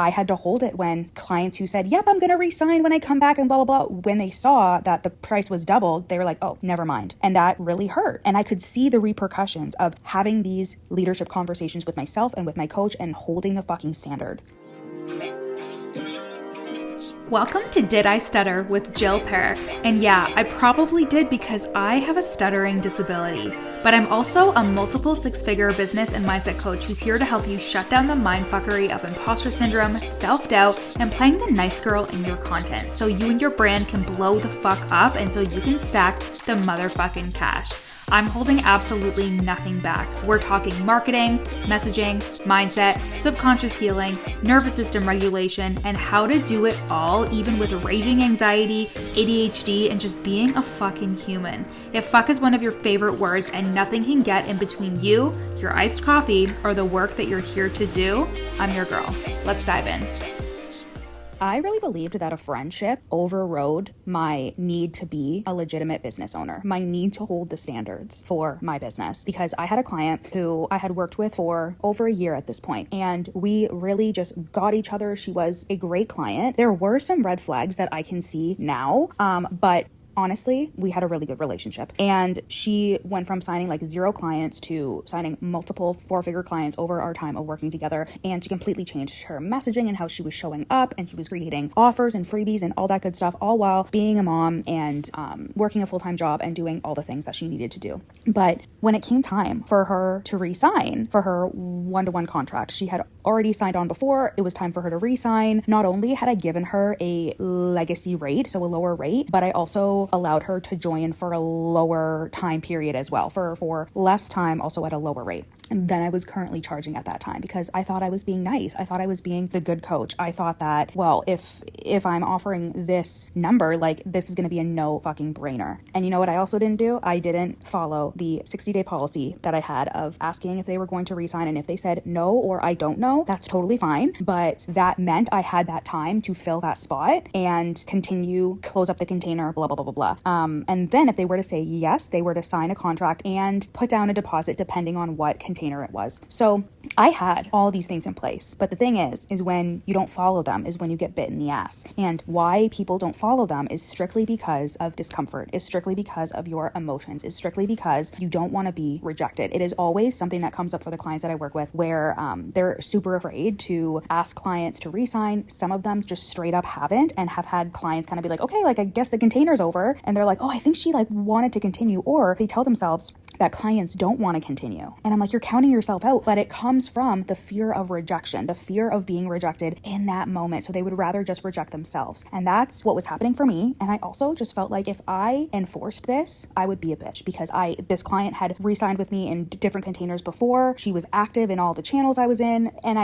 I had to hold it when clients who said, yep, I'm going to resign when I come back and blah, blah, blah. When they saw that the price was doubled, they were like, oh, never mind. And that really hurt. And I could see the repercussions of having these leadership conversations with myself and with my coach and holding the fucking standard. Welcome to Did I Stutter with Jill Perick. And yeah, I probably did because I have a stuttering disability. But I'm also a multiple six-figure business and mindset coach who's here to help you shut down the mindfuckery of imposter syndrome, self-doubt, and playing the nice girl in your content so you and your brand can blow the fuck up and so you can stack the motherfucking cash. I'm holding absolutely nothing back. We're talking marketing, messaging, mindset, subconscious healing, nervous system regulation, and how to do it all even with raging anxiety, ADHD, and just being a fucking human. If fuck is one of your favorite words and nothing can get in between you, your iced coffee, or the work that you're here to do, I'm your girl. Let's dive in. I really believed that a friendship overrode my need to be a legitimate business owner, my need to hold the standards for my business, because I had a client who I had worked with for over a year at this point, and we really just got each other. She was a great client. There were some red flags that I can see now, but honestly, we had a really good relationship, and she went from signing like 0 clients to signing multiple 4-figure clients over our time of working together. And she completely changed her messaging and how she was showing up, and she was creating offers and freebies and all that good stuff, all while being a mom and working a full-time job and doing all the things that she needed to do. But when it came time for her to re-sign for her one-to-one contract, she had already signed on before. It was time for her to re-sign. Not only had I given her a legacy rate, so a lower rate, but I also allowed her to join for a lower time period as well, for less time, also at a lower rate than I was currently charging at that time, because I thought I was being nice. I thought I was being the good coach. I thought that, well, if I'm offering this number, like, this is going to be a no fucking brainer. And you know what I also didn't do? I didn't follow the 60-day policy that I had of asking if they were going to resign, and if they said no or I don't know, that's totally fine. But that meant I had that time to fill that spot and continue, close up the container, blah, blah, blah, blah, blah. And then if they were to say yes, they were to sign a contract and put down a deposit depending on what container it was. So I had all these things in place. But the thing is when you don't follow them is when you get bit in the ass. And why people don't follow them is strictly because of discomfort, is strictly because of your emotions, is strictly because you don't want to be rejected. It is always something that comes up for the clients that I work with where they're super afraid to ask clients to re-sign. Some of them just straight up haven't, and have had clients kind of be like, okay, like, I guess the container's over. And they're like, oh, I think she like wanted to continue. Or they tell themselves that clients don't want to continue. And I'm like, you're counting yourself out. But it comes from the fear of rejection, the fear of being rejected in that moment. So they would rather just reject themselves. And that's what was happening for me. And I also just felt like if I enforced this, I would be a bitch, because this client had re-signed with me in different containers before. She was active in all the channels I was in, and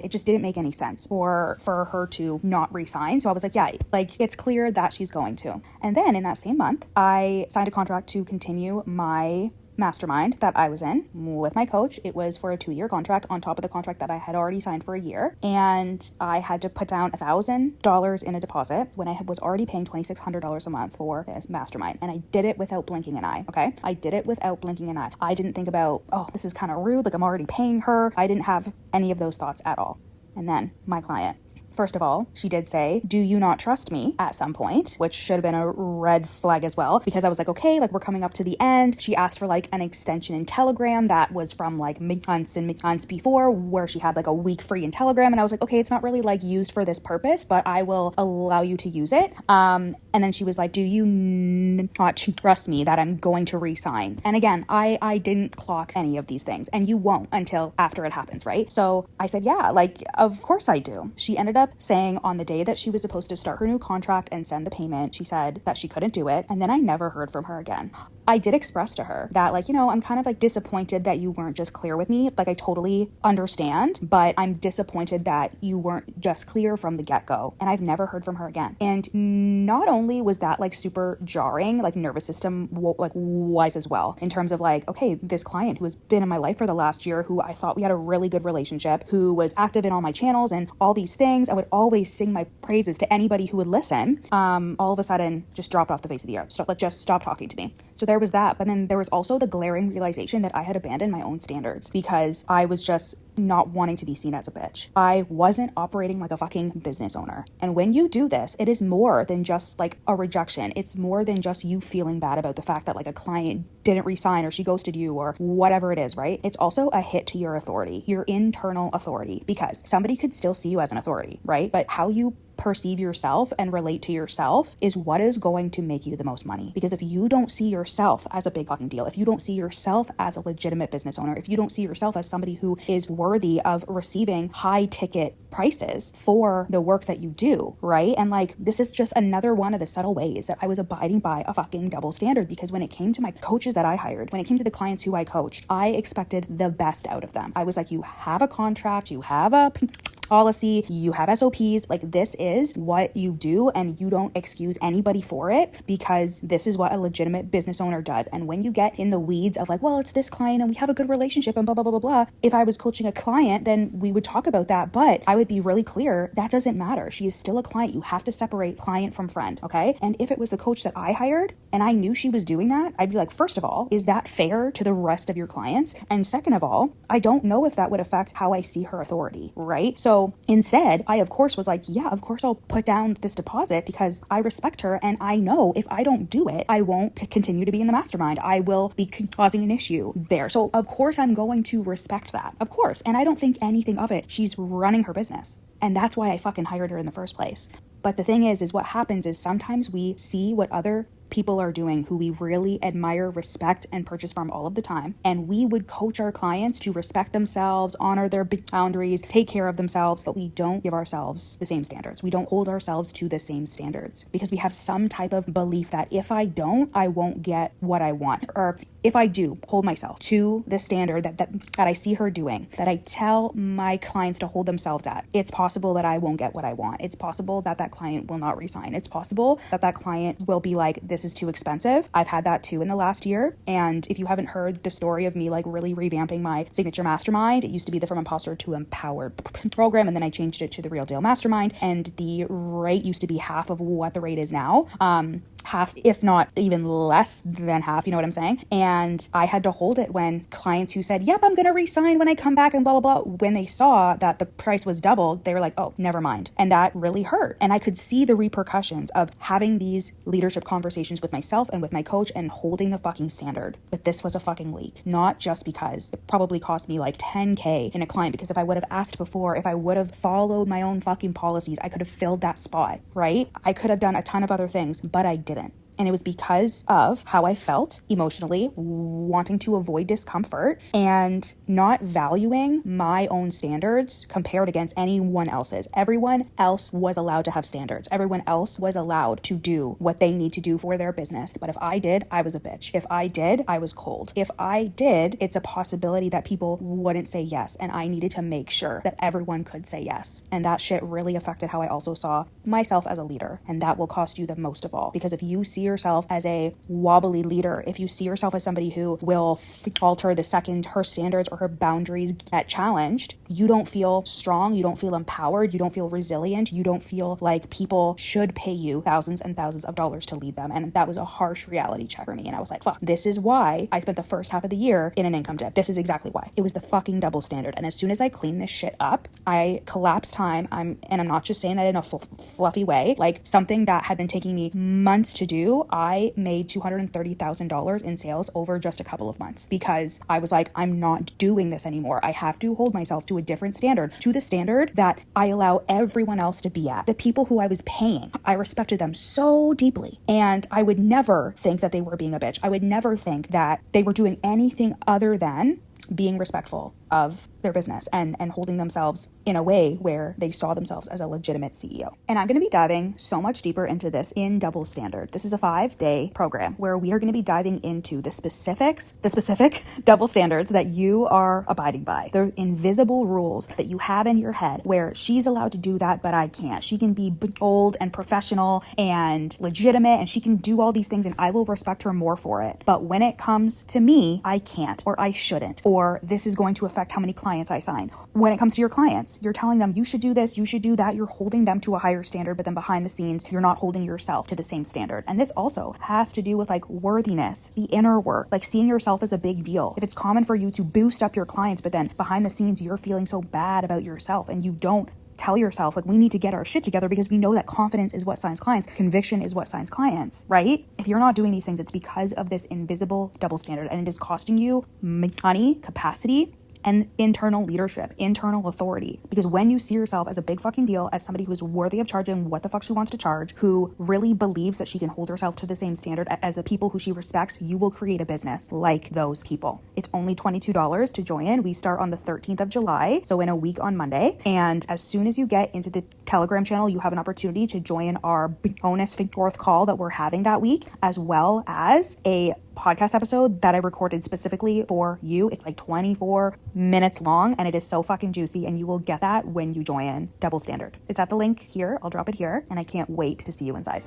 it just didn't make any sense for her to not re-sign. So I was like, yeah, like, it's clear that she's going to. And then in that same month, I signed a contract to continue my mastermind that I was in with my coach. It was for a 2-year contract on top of the contract that I had already signed for a year. And I had to put down $1,000 in a deposit when I was already paying $2,600 a month for this mastermind. And I did it without blinking an eye. Okay. I did it without blinking an eye. I didn't think about, oh, this is kind of rude. Like, I'm already paying her. I didn't have any of those thoughts at all. And then my client, first of all, she did say, do you not trust me at some point, which should have been a red flag as well, because I was like, okay, like, we're coming up to the end. She asked for like an extension in Telegram that was from like months before, where she had like a week free in Telegram. And I was like, okay, it's not really like used for this purpose, but I will allow you to use it. And then she was like, do you not trust me that I'm going to re-sign? And again, I didn't clock any of these things, and you won't until after it happens, right? So I said, yeah, like, of course I do. She ended up saying on the day that she was supposed to start her new contract and send the payment, she said that she couldn't do it. And then I never heard from her again. I did express to her that, like, you know, I'm kind of like disappointed that you weren't just clear with me. Like, I totally understand, but I'm disappointed that you weren't just clear from the get-go. And I've never heard from her again. And not only was that like super jarring, like nervous system like wise as well, in terms of like, okay, this client who has been in my life for the last year, who I thought we had a really good relationship, who was active in all my channels and all these things, I would always sing my praises to anybody who would listen, all of a sudden just dropped off the face of the earth. Just stopped talking to me. So there was that. But then there was also the glaring realization that I had abandoned my own standards because I was just not wanting to be seen as a bitch. I wasn't operating like a fucking business owner. And when you do this, it is more than just like a rejection. It's more than just you feeling bad about the fact that like a client didn't resign or she ghosted you or whatever it is, right? It's also a hit to your authority, your internal authority, because somebody could still see you as an authority, right? But how you perceive yourself and relate to yourself is what is going to make you the most money. Because if you don't see yourself as a big fucking deal, if you don't see yourself as a legitimate business owner, if you don't see yourself as somebody who is worthy of receiving high ticket prices for the work that you do, right? And like, this is just another one of the subtle ways that I was abiding by a fucking double standard, because when it came to my coaches that I hired, when it came to the clients who I coached, I expected the best out of them. I was like, you have a contract, you have a policy, you have SOPs, like this is what you do and you don't excuse anybody for it, because this is what a legitimate business owner does. And when you get in the weeds of like, well, it's this client and we have a good relationship and blah, blah, blah, blah, blah. If I was coaching a client, then we would talk about that, but I would be really clear, that doesn't matter. She is still a client. You have to separate client from friend, okay? And if it was the coach that I hired and I knew she was doing that, I'd be like, first of all, is that fair to the rest of your clients? And second of all, I don't know if that would affect how I see her authority, right? So instead, I of course was like, yeah, of course I'll put down this deposit because I respect her and I know if I don't do it, I won't continue to be in the mastermind. I will be causing an issue there. So of course I'm going to respect that, of course. And I don't think anything of it. She's running her business. And that's why I fucking hired her in the first place. But the thing is what happens is sometimes we see what other people are doing who we really admire, respect, and purchase from all of the time. And we would coach our clients to respect themselves, honor their boundaries, take care of themselves, but we don't give ourselves the same standards. We don't hold ourselves to the same standards because we have some type of belief that if I don't, I won't get what I want. Or if I do hold myself to the standard that I see her doing, that I tell my clients to hold themselves at, it's possible that I won't get what I want. It's possible that that client will not resign. It's possible that that client will be like, this is too expensive. I've had that too in the last year. And if you haven't heard the story of me like really revamping my signature mastermind, it used to be the From Imposter to Empowered program. And then I changed it to the Real Deal Mastermind. And the rate used to be half of what the rate is now. Half, if not even less than half, you know what I'm saying? And I had to hold it when clients who said, yep, I'm going to resign when I come back and blah, blah, blah. When they saw that the price was doubled, they were like, oh, never mind. And that really hurt. And I could see the repercussions of having these leadership conversations with myself and with my coach and holding the fucking standard. But this was a fucking leak, not just because it probably cost me like $10K in a client, because if I would have asked before, if I would have followed my own fucking policies, I could have filled that spot, right? I could have done a ton of other things, but I didn't. And it was because of how I felt emotionally, wanting to avoid discomfort and not valuing my own standards compared against anyone else's. Everyone else was allowed to have standards. Everyone else was allowed to do what they need to do for their business. But if I did, I was a bitch. If I did, I was cold. If I did, it's a possibility that people wouldn't say yes. And I needed to make sure that everyone could say yes. And that shit really affected how I also saw myself as a leader. And that will cost you the most of all. Because if you see yourself as a wobbly leader, if you see yourself as somebody who will falter the second her standards or her boundaries get challenged, you don't feel strong, you don't feel empowered, you don't feel resilient, you don't feel like people should pay you thousands and thousands of dollars to lead them. And that was a harsh reality check for me. And I was like, fuck, this is why I spent the first half of the year in an income dip. This is exactly why. It was the fucking double standard. And as soon as I cleaned this shit up, I collapsed time. I'm not just saying that in a fluffy way, like something that had been taking me months to do, I made $230,000 in sales over just a couple of months because I was like, I'm not doing this anymore. I have to hold myself to a different standard, to the standard that I allow everyone else to be at. The people who I was paying, I respected them so deeply. And I would never think that they were being a bitch. I would never think that they were doing anything other than being respectful of their business and holding themselves in a way where they saw themselves as a legitimate CEO. And I'm going to be diving so much deeper into this in Double Standard. This is a 5-day program where we are going to be diving into the specific double standards that you are abiding by. They're invisible rules that you have in your head where she's allowed to do that, but I can't. She can be bold and professional and legitimate and she can do all these things and I will respect her more for it. But when it comes to me, I can't, or I shouldn't, or this is going to affect affect how many clients I sign. When it comes to your clients, you're telling them you should do this, you should do that. You're holding them to a higher standard, but then behind the scenes, you're not holding yourself to the same standard. And this also has to do with like worthiness, the inner work, like seeing yourself as a big deal. If it's common for you to boost up your clients, but then behind the scenes, you're feeling so bad about yourself and you don't tell yourself like we need to get our shit together because we know that confidence is what signs clients, conviction is what signs clients, right? If you're not doing these things, it's because of this invisible double standard, and it is costing you money, capacity, and internal leadership, internal authority. Because when you see yourself as a big fucking deal, as somebody who is worthy of charging what the fuck she wants to charge, who really believes that she can hold herself to the same standard as the people who she respects, you will create a business like those people. It's only $22 to join. We start on the 13th of July, so in a week on Monday. And as soon as you get into the Telegram channel, you have an opportunity to join our bonus fourth call that we're having that week, as well as a podcast episode that I recorded specifically for you. It's like 24 minutes long and it is so fucking juicy, and you will get that when you join Double Standard. It's at the link here. I'll drop it here, and I can't wait to see you inside.